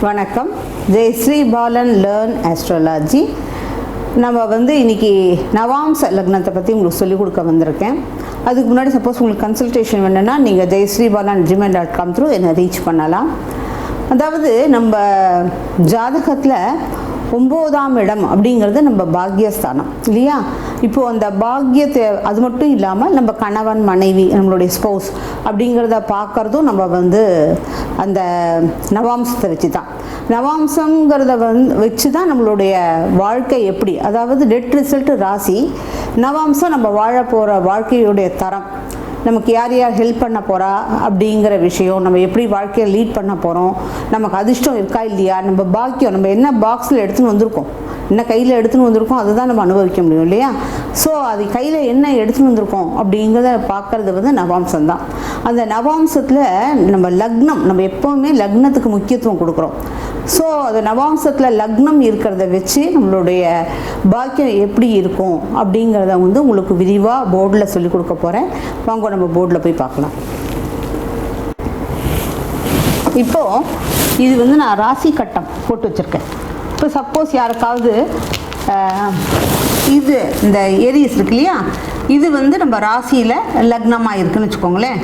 வணக்கம். Jayashree Balan-Learn Astrology. நம்ம இன்னைக்கு நவாம்ச லக்னத்தை பற்றி உங்களுக்கு சொல்லிக் கொடுக்க வந்திருக்கேன். அதுக்கு முன்னாடி சப்போஸ் உங்களுக்கு கன்சல்டேஷன் வேணும்னா நீங்கள் jayashreebalan@gmail.com த்ரூ என்னை ரீச் பண்ணலாம். அதாவது நம்ம ஜாதகத்தில் 9ஆம் இடம் அப்படிங்கிறது நம்ம பாக்யஸ்தானம் இல்லையா? இப்போது அந்த பாக்யத்தை அது மட்டும் இல்லாமல் நம்ம கணவன் மனைவி நம்மளுடைய ஸ்பௌஸ் அப்படிங்கிறத பார்க்குறதும் நம்ம அந்த நவாம்சத்தை வச்சு தான். நவாம்சங்கிறத வச்சு தான் நம்மளுடைய வாழ்க்கை எப்படி, அதாவது நெட் ரிசல்ட் ராசி, நவாம்சம் நம்ம வாழ போகிற வாழ்க்கையுடைய தரம், நமக்கு யார் யார் ஹெல்ப் பண்ண போகிறா அப்படிங்கிற விஷயம், நம்ம எப்படி வாழ்க்கையை லீட் பண்ண போகிறோம், நமக்கு அதிர்ஷ்டம் இருக்கா இல்லையா, நம்ம பாக்கியம் நம்ம என்ன பாக்ஸில் எடுத்துன்னு வந்திருக்கோம், என்ன கையில் எடுத்துன்னு வந்திருக்கோம் அதுதான் நம்ம அனுபவிக்க முடியும் இல்லையா? ஸோ அது கையில் என்ன எடுத்துன்னு வந்திருக்கோம் அப்படிங்கிறத பார்க்குறது நவாம்சம் தான். அந்த நவாம்சத்தில் நம்ம லக்னம், நம்ம எப்போவுமே லக்னத்துக்கு முக்கியத்துவம் கொடுக்குறோம். ஸோ அது நவாம்சத்தில் லக்னம் இருக்கிறத வச்சு நம்மளுடைய பாக்கியம் எப்படி இருக்கும் அப்படிங்கிறத உங்களுக்கு விரிவாக போர்டில் சொல்லிக் கொடுக்க போகிறேன். வாங்க நம்ம போர்டில் போய் பார்க்கலாம். இப்போது இது நான் ராசி கட்டம் போட்டு வச்சுருக்கேன். இப்போ சப்போஸ் யாருக்காவது இது இந்த ஏரிஸ் இருக்கு இல்லையா, இது நம்ம ராசியில் லக்னமாக இருக்குன்னு வச்சுக்கோங்களேன்.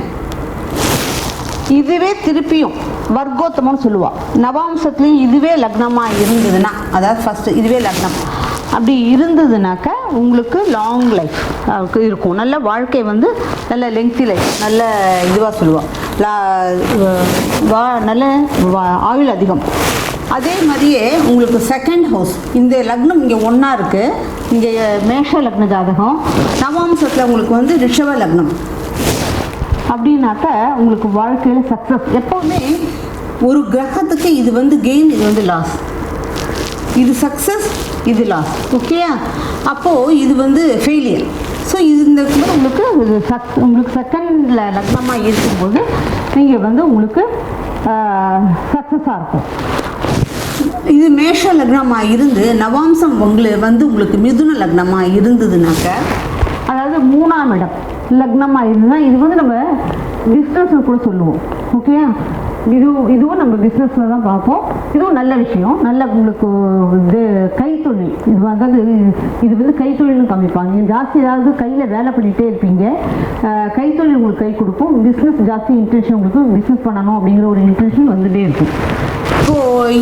இதுவே திருப்பியும் வர்க்கோத்தமம்னு சொல்லுவாள். நவாம்சத்துலேயும் இதுவே லக்னமாக இருந்ததுன்னா, அதாவது ஃபஸ்ட்டு இதுவே லக்னம் அப்படி இருந்ததுனாக்க உங்களுக்கு லாங் லைஃப் இருக்கும், நல்ல வாழ்க்கை நல்ல லெங்க்தி லைஃப், நல்ல இதுவாக சொல்லுவாள், நல்ல ஆயுள் அதிகம். அதே மாதிரியே உங்களுக்கு செகண்ட் ஹவுஸ், இந்த லக்னம் இங்கே ஒன்றா இருக்குது, இங்கே மேஷ லக்ன ஜாதகம், நவாம்சத்தில் உங்களுக்கு ரிஷப லக்னம் அப்படின்னாக்க உங்களுக்கு வாழ்க்கையில் சக்ஸஸ். எப்போவுமே ஒரு கிரகத்துக்கு இது கெயின், இது லாஸ், இது சக்ஸஸ், இது லாஸ், ஓகேயா? அப்போது இது ஃபெயிலியர். ஸோ இந்த உங்களுக்கு செகண்டில் லக்னமாக இருக்கும்போது நீங்கள் உங்களுக்கு சக்ஸஸாக இருக்கும். இது மேஷ லக்னமாக இருந்து நவாம்சம் உங்களுக்கு மிதுன லக்னமாக இருந்ததுனாக்க, அதாவது 3ஆம் இடம் லக்னமாக இருந்ததுன்னா இது நம்ம பிஸ்னஸ்னு கூட சொல்லுவோம், ஓகேயா? இதுவும் நம்ம பிஸ்னஸில் தான் பார்ப்போம். இதுவும் நல்ல விஷயம், நல்ல உங்களுக்கு கைத்தொழில், இது கைத்தொழில்னு காமிப்பாங்க. நீங்கள் ஜாஸ்தி ஏதாவது கையில் வேலை பண்ணிகிட்டே இருப்பீங்க, கைத்தொழில் உங்களுக்கு கை கொடுக்கும். பிஸ்னஸ் ஜாஸ்தி இன்டென்ஷன், உங்களுக்கு பிஸ்னஸ் பண்ணணும் அப்படிங்கிற ஒரு இன்டென்ஷன் வந்துகிட்டே இருக்கும். ஸோ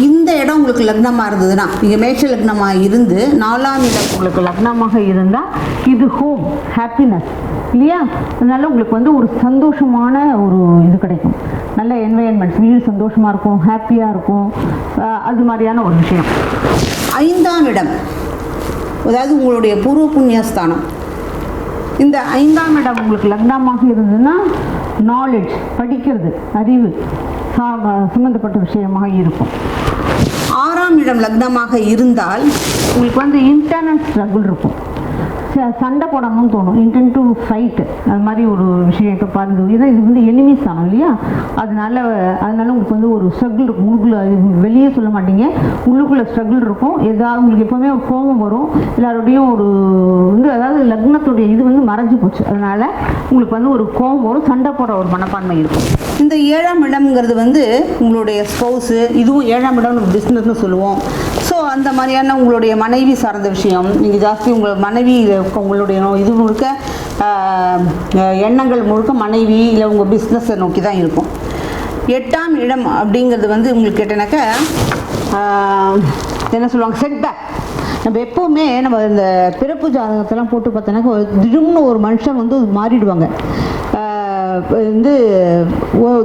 இந்த இடம் உங்களுக்கு லக்னமாக இருந்ததுன்னா, நீங்கள் மேஷ லக்னமாக இருந்து 4ஆம் இடம் உங்களுக்கு லக்னமாக இருந்தால் இது ஹோம் ஹாப்பினஸ் இல்லையா? அதனால உங்களுக்கு ஒரு சந்தோஷமான ஒரு இது கிடைக்கும், நல்ல என்வைரன்மெண்ட்ஸ், வீடு சந்தோஷமாக இருக்கும், ஹாப்பியாக இருக்கும், அது மாதிரியான ஒரு விஷயம். 5ஆம் இடம் அதாவது உங்களுடைய பூர்வ புண்ணியஸ்தானம், இந்த 5ஆம் இடம் உங்களுக்கு லக்னமாக இருந்ததுன்னா நாலேஜ், படிக்கிறது, அறிவு சம்மந்தப்பட்ட விஷயமாக இருக்கும். 6ஆம் இடம் லக்னமாக இருந்தால் உங்களுக்கு இன்டர்னல் ஸ்ட்ரகிள் இருக்கும், சண்டை போடணும்னு தோணும், இன்டென்ட் டு ஃபைட்டு, அது மாதிரி ஒரு விஷயத்தை பாருங்க. இது எனிமீஸ் தானே இல்லையா? அதனால உங்களுக்கு ஒரு ஸ்ட்ரகிள் இருக்கும், உள்ளுக்குள்ளே வெளியே சொல்ல மாட்டீங்க, உள்ளுக்குள்ளே ஸ்ட்ரகிள் இருக்கும். ஏதாவது உங்களுக்கு எப்போவுமே ஒரு கோபம் வரும், எல்லாரோடையும் ஒரு அதாவது லக்னத்துடைய இது மறைஞ்சு போச்சு, அதனால் உங்களுக்கு ஒரு கோபம் வரும், சண்டை போடுற ஒரு மனப்பான்மை இருக்கும். இந்த 7ஆம் இடம்ங்கிறது உங்களுடைய ஸ்பௌஸு, இதுவும் 7ஆம் இடம் பிஸ்னஸ்னு சொல்லுவோம். ஸோ அந்த மாதிரியான உங்களுடைய மனைவி சார்ந்த விஷயம், நீங்கள் ஜாஸ்தி உங்கள் மனைவி உங்களுடைய இது முழுக்க எண்ணங்கள் முழுக்க மனைவி இல்லை உங்கள் பிஸ்னஸை நோக்கி தான் இருக்கும். 8ஆம் இடம் அப்படிங்கிறது உங்களுக்கு கேட்டனாக்க என்ன சொல்லுவாங்க, செட்பேக். நம்ம எப்போவுமே நம்ம இந்த பிறப்பு ஜாதகத்தெல்லாம் போட்டு பார்த்தோன்னாக்கா திடீர்னு ஒரு மனுஷன் மாறிடுவாங்க,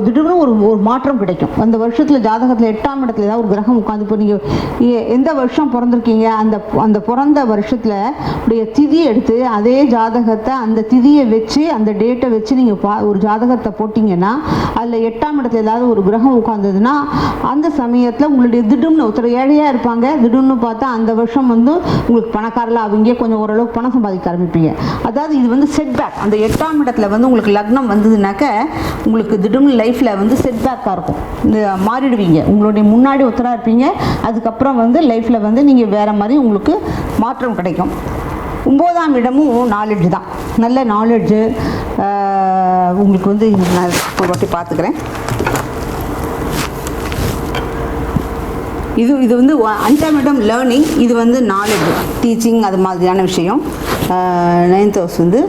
திடீர்னு ஒரு மாற்றம் கிடைக்கும். அந்த வருஷத்தில் ஜாதகத்தில் 8ஆம் இடத்துல ஏதாவது ஒரு கிரகம் உட்காந்து, இப்போ நீங்கள் எந்த வருஷம் பிறந்திருக்கீங்க அந்த பிறந்த வருஷத்தில் உடைய திதியை எடுத்து அதே ஜாதகத்தை அந்த திதியை வச்சு அந்த டேட்டை வச்சு நீங்கள் ஒரு ஜாதகத்தை போட்டிங்கன்னா அதில் 8ஆம் இடத்துல ஏதாவது ஒரு கிரகம் உட்காந்ததுன்னா அந்த சமயத்தில் உங்களுடைய திடீர்னு ஒருத்தர் ஏழையாக இருப்பாங்க, திடீர்னு பார்த்தா அந்த வருஷம் உங்களுக்கு பணக்காரில் அவங்க கொஞ்சம் ஓரளவுக்கு பணம் சம்பாதிக்க ஆரம்பிப்பீங்க. அதாவது இது செட்பேக். அந்த 8ஆம் இடத்துல உங்களுக்கு லக்னம் வந்ததுனாக்க உங்களுக்கு திடீர்னு லைஃப்பில் செட்பேக்காக இருக்கும், மாறிடுவீங்க. உங்களுடைய முன்னாடி ஒருத்தராக இருப்பீங்க, அதுக்கப்புறம் லைஃப்பில் நீங்கள் வேறு மாதிரி உங்களுக்கு மாற்றம் கிடைக்கும். 9ஆம் இடமும் நாலேஜ் தான், நல்ல நாலேஜு உங்களுக்கு நான் ஒரு வாட்டி பார்த்துக்கிறேன். இது வந்து 5ஆம் இடம் லேர்னிங், இது வந்து நாலேஜ் டீச்சிங் அது மாதிரியான விஷயம். 9th ஹவுஸ் வந்து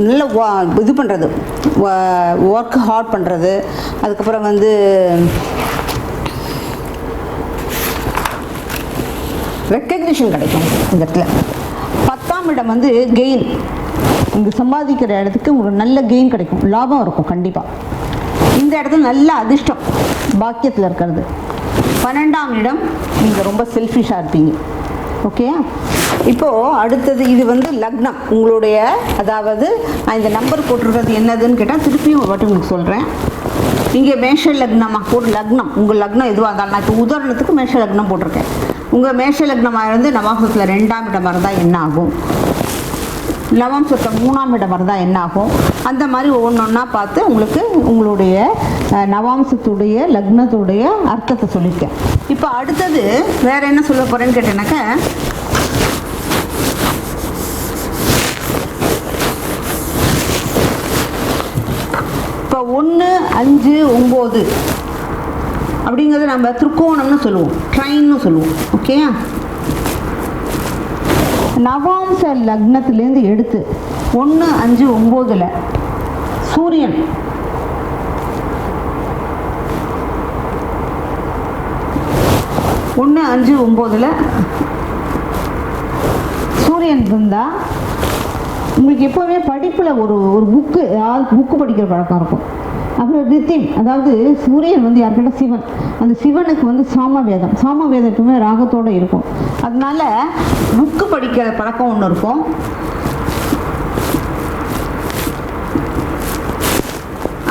நல்ல இது பண்ணுறது, ஒர்க் ஹார்ட் பண்ணுறது. அதுக்கப்புறம் வந்து ரெக்கக்னிஷன் கிடைக்கும் இந்த இடத்துல. 10ஆம் இடம் வந்து கெயின், இங்கே சம்பாதிக்கிற இடத்துக்கு ஒரு நல்ல கெயின் கிடைக்கும், லாபம் இருக்கும் கண்டிப்பாக. இந்த இடத்துல நல்ல அதிர்ஷ்டம் பாக்கியத்தில் இருக்கிறது. 12ஆம் இடம் நீங்கள் ரொம்ப செல்ஃபிஷாக இருப்பீங்க. ஓகே, இப்போது அடுத்தது இது வந்து லக்னம் உங்களுடைய, அதாவது நான் இந்த நம்பர் போட்டிருக்கிறது என்னதுன்னு கேட்டால் திருப்பியும் ஒரு வாட்டி உங்களுக்கு சொல்கிறேன். இங்கே மேஷ லக்னமாக போட்டு லக்னம், உங்கள் லக்னம் எதுவாக இருந்தாலும், நான் இப்போ உதாரணத்துக்கு மேஷ லக்னம் போட்டிருக்கேன். உங்கள் மேஷ லக்னமாக இருந்து நவாம்சத்தில் 2ஆம் இடமாக இருந்தால் என்ன ஆகும், நவாம்சத்தில் 3ஆம் இடமாக இருந்தால் என்ன ஆகும், அந்த மாதிரி ஒவ்வொன்றா பார்த்து உங்களுக்கு உங்களுடைய நவாம்சத்துடைய லக்னத்துடைய அர்த்தத்தை சொல்லியிருக்கேன். இப்போ அடுத்தது வேறு என்ன சொல்ல போகிறேன்னு கேட்டேன்னாக்கா, இப்போ 1, 5, 9 அப்படிங்கிறது நம்ம திருக்கோணம்னு சொல்லுவோம், ட்ரைன்னு சொல்லுவோம். ஓகே, நவாம்ச லக்னத்திலேருந்து எடுத்து 1, 5, 9 சூரியன் ஒன்று 5, 9 சூரியன் இருந்தால் உங்களுக்கு எப்போவுமே படிப்பில் ஒரு புக்கு படிக்கிற பழக்கம் இருக்கும். அப்புறம் ரித்திம், அதாவது சூரியன் வந்து யாருக்கிட்ட சிவன், அந்த சிவனுக்கு வந்து சாமவேதம் எப்பவுமே ராகத்தோடு இருக்கும். அதனால புக்கு படிக்கிற பழக்கம் ஒன்று இருக்கும்.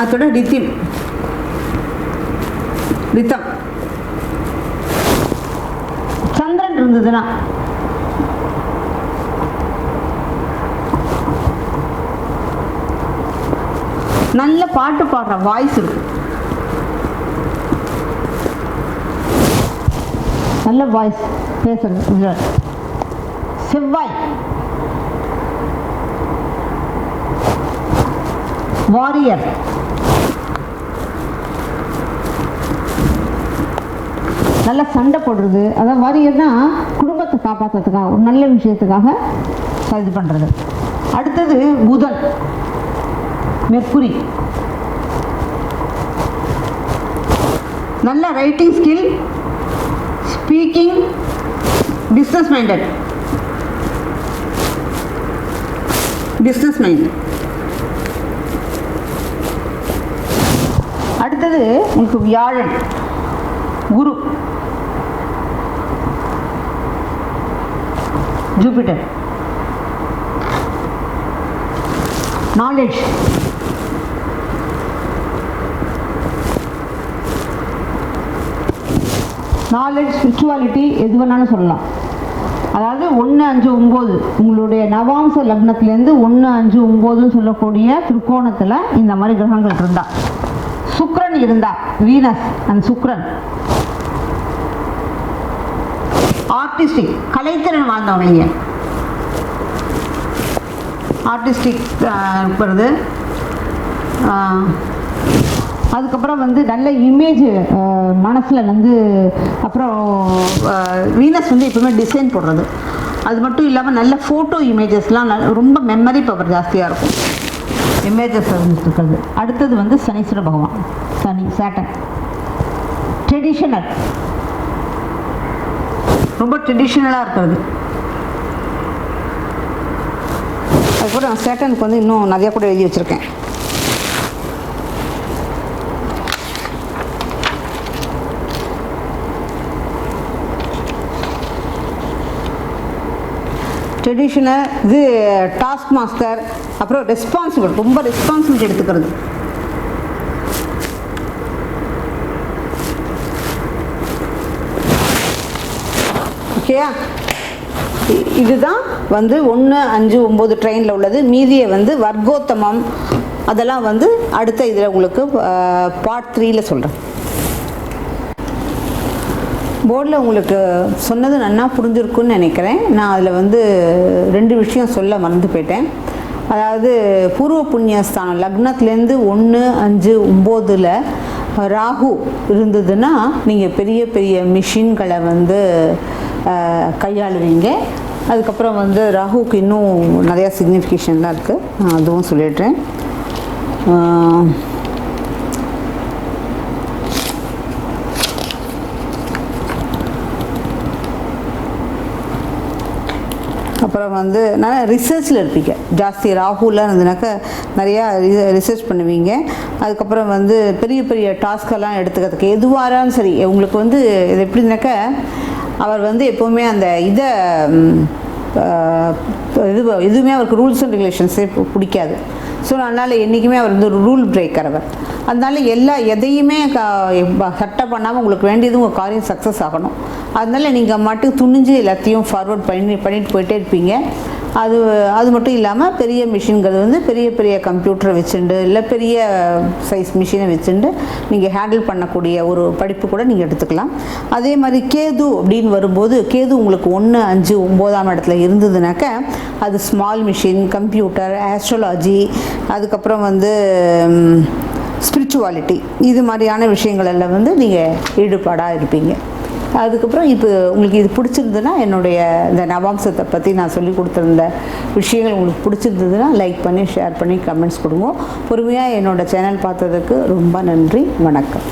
அதோட ரித்தம் சந்திரன் இருந்ததுன்னா நல்ல பாட்டு பாடுற வாய்ஸ் இருக்கும், நல்ல வாய்ஸ் பேசுறது. செவ்வாய் வாரியர், நல்ல சண்டை போடுறது. அதாவது வாரியர்னா குடும்பத்தை காப்பாற்றுறதுக்காக, ஒரு நல்ல விஷயத்துக்காக இது பண்ணுறது. அடுத்தது புதன் மெர்க்குரி, நல்ல writing skill, speaking, business mind. அடுத்தது உங்களுக்கு வியாழன் குரு, ஜூபிட்டர் நாலேஜ், ஸ்பிரிச்சுவாலிட்டி, எது வேணாலும் சொல்லலாம். அதாவது 1, 5, 9 உங்களுடைய நவாம்ச லக்னத்திலேருந்து 1, 5, 9 சொல்லக்கூடிய திருக்கோணத்தில் இந்த மாதிரி கிரகங்கள் இருந்தா, சுக்ரன் இருந்தா, வீனஸ் அண்ட் சுக்ரன், ஆர்டிஸ்டிக் கலைத்திறன் வாழ்ந்தவங்க, ஆர்டிஸ்டிக் இருக்கிறது. அதுக்கப்புறம் வந்து நல்ல இமேஜ் மனசில் வந்து, அப்புறம் வீனஸ் வந்து எப்பவுமே டிசைன் போடுறது. அது மட்டும் இல்லாமல் நல்ல ஃபோட்டோ இமேஜஸ்லாம் ரொம்ப மெமரி பவர் ஜாஸ்தியாக இருக்கும், இமேஜஸ் இருக்கிறது. அடுத்தது வந்து சனீஸ்வர பகவான், சேட்டன் ட்ரெடிஷனல், ரொம்ப ட்ரெடிஷ்னலாக இருக்கிறது. அதுக்கப்புறம் நான் சேட்டனுக்கு வந்து இன்னும் நிறையா கூட எழுதி வச்சுருக்கேன். ட்ரெடிஷ்னல், இது டாஸ்க் மாஸ்டர், அப்புறம் ரெஸ்பான்சிபிள், ரொம்ப ரெஸ்பான்சிபிலிட்டி எடுத்துக்கிறது. ஓகேயா, இதுதான் வந்து 1, 5, 9 ட்ரெயினில் உள்ளது. மீதியை வந்து வர்க்கோத்தமம் அதெல்லாம் வந்து அடுத்த இதில் உங்களுக்கு பார்ட் 3ல் சொல்கிறேன். போர்டில் உங்களுக்கு சொன்னது நல்லா புரிஞ்சிருக்குன்னு நினைக்கிறேன். நான் அதில் வந்து 2 விஷயம் சொல்ல மறந்து போயிட்டேன். அதாவது பூர்வ புண்ணியஸ்தானம் லக்னத்துலேருந்து 1, 5, 9 ராகு இருந்ததுன்னா நீங்கள் பெரிய பெரிய மிஷின்களை வந்து கையாளுவீங்க. அதுக்கப்புறம் வந்து ராகுக்கு இன்னும் நிறையா சிக்னிஃபிகேஷன்லாம் இருக்குது, நான் அதுவும் சொல்லிடுறேன். அப்புறம் வந்து நிறையா ரிசர்ச்சில் இருப்பீங்க. ஜாஸ்தி ராகுலாம் இருந்ததுனாக்கா நிறையா ரிசர்ச் பண்ணுவீங்க. அதுக்கப்புறம் வந்து பெரிய பெரிய டாஸ்கெல்லாம் எடுத்துக்கிறதுக்கு எதுவாக இருந்தாலும் சரி, உங்களுக்கு வந்து இது எப்படின்னாக்கா அவர் வந்து எப்போவுமே அந்த இதை எதுவுமே அவருக்கு ரூல்ஸ் அண்ட் ரெகுலேஷன்ஸே பிடிக்காது. ஸோ அதனால் என்றைக்குமே அவர் வந்து ஒரு ரூல் பிரேக்கர் அவர். அதனால எதையுமே சட்டை பண்ணாமல் உங்களுக்கு வேண்டியது உங்கள் காரியம் சக்ஸஸ் ஆகணும். அதனால் நீங்கள் மட்டும் துணிஞ்சு எல்லாத்தையும் ஃபார்வர்ட் பண்ணிட்டு போயிட்டே இருப்பீங்க. அது மட்டும் இல்லாமல் பெரிய மிஷின்கள் வந்து பெரிய பெரிய கம்ப்யூட்டரை வச்சுண்டு இல்லை பெரிய சைஸ் மிஷினை வச்சுண்டு நீங்கள் ஹேண்டில் பண்ணக்கூடிய ஒரு படிப்பு கூட நீங்கள் எடுத்துக்கலாம். அதே மாதிரி கேது அப்படின்னு வரும்போது, கேது உங்களுக்கு 1, 5, 9ஆம் இடத்துல இருந்ததுனாக்க அது ஸ்மால் மிஷின், கம்ப்யூட்டர், ஆஸ்ட்ராலஜி, அதுக்கப்புறம் வந்து ஸ்பிரிச்சுவாலிட்டி, இது மாதிரியான விஷயங்களெல்லாம் வந்து நீங்கள் ஈடுபாடாக இருப்பீங்க. அதுக்கப்புறம் இப்போ உங்களுக்கு இது பிடிச்சிருந்ததுன்னா, என்னுடைய இந்த நவாம்சத்தை பற்றி நான் சொல்லி கொடுத்துருந்த விஷயங்கள் உங்களுக்கு பிடிச்சிருந்ததுன்னா லைக் பண்ணி, ஷேர் பண்ணி, கமெண்ட்ஸ் கொடுங்க. பொறுமையாக என்னோடய சேனல் பார்த்ததுக்கு ரொம்ப நன்றி. வணக்கம்.